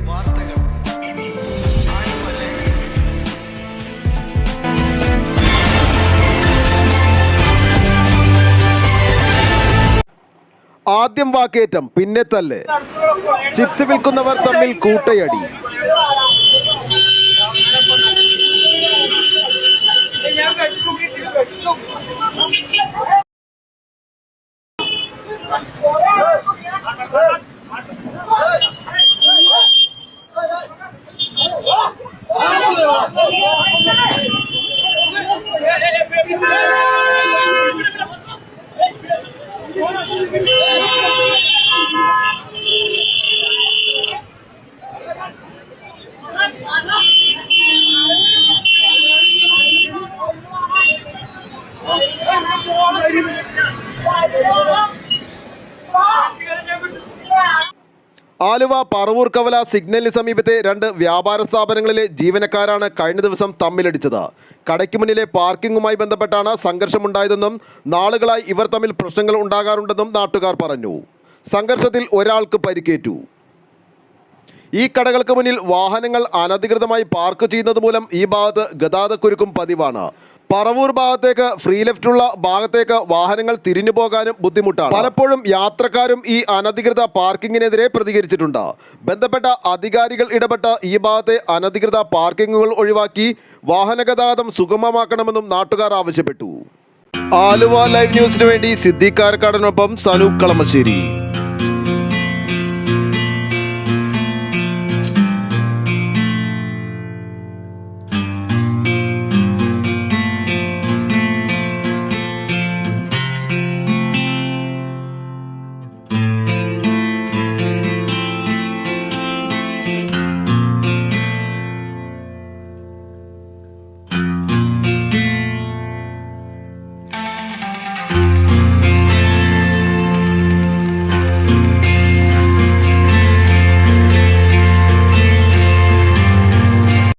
വാർത്തകൾ ഇനി ആലുവ ലൈവ്. ആദ്യം വാക്കേറ്റം പിന്നെ തല്ല്. ചിപ്സ് വിൽക്കുന്നവർ തമ്മിൽ കൂട്ടയടി. ആലുവ പറവൂർ കവല സിഗ്നലിന് സമീപത്തെ രണ്ട് വ്യാപാര സ്ഥാപനങ്ങളിലെ ജീവനക്കാരാണ് കഴിഞ്ഞ ദിവസം തമ്മിലടിച്ചത്. കടയ്ക്ക് മുന്നിലെ പാർക്കിങ്ങുമായി ബന്ധപ്പെട്ടാണ് സംഘർഷമുണ്ടായതെന്നും നാളുകളായി ഇവർ തമ്മിൽ പ്രശ്നങ്ങൾ ഉണ്ടാകാറുണ്ടെന്നും നാട്ടുകാർ പറഞ്ഞു. സംഘർഷത്തിൽ ഒരാൾക്ക് പരിക്കേറ്റു. ഈ കടകൾക്ക് മുന്നിൽ വാഹനങ്ങൾ അനധികൃതമായി പാർക്ക് ചെയ്യുന്നത് മൂലം ഈ ഭാഗത്ത് ഗതാഗതക്കുരുക്കും പതിവാണ്. പറവൂർ ഭാഗത്തേക്ക് ഫ്രീ ലെഫ്റ്റുള്ള ഭാഗത്തേക്ക് വാഹനങ്ങൾ തിരിഞ്ഞു പോകാനും ബുദ്ധിമുട്ടാണ്. പലപ്പോഴും യാത്രക്കാരും ഈ അനധികൃത പാർക്കിങ്ങിനെതിരെ പ്രതികരിച്ചിട്ടുണ്ട്. ബന്ധപ്പെട്ട അധികാരികൾ ഇടപെട്ട് ഈ ഭാഗത്തെ അനധികൃത പാർക്കിങ്ങുകൾ ഒഴിവാക്കി വാഹന ഗതാഗതം സുഗമമാക്കണമെന്നും നാട്ടുകാർ ആവശ്യപ്പെട്ടു. ആലുവ ലൈവ് ന്യൂസിനു വേണ്ടി സിദ്ദീഖ് കാരക്കാടിനൊപ്പം സനൂപ് കളമശ്ശേരി.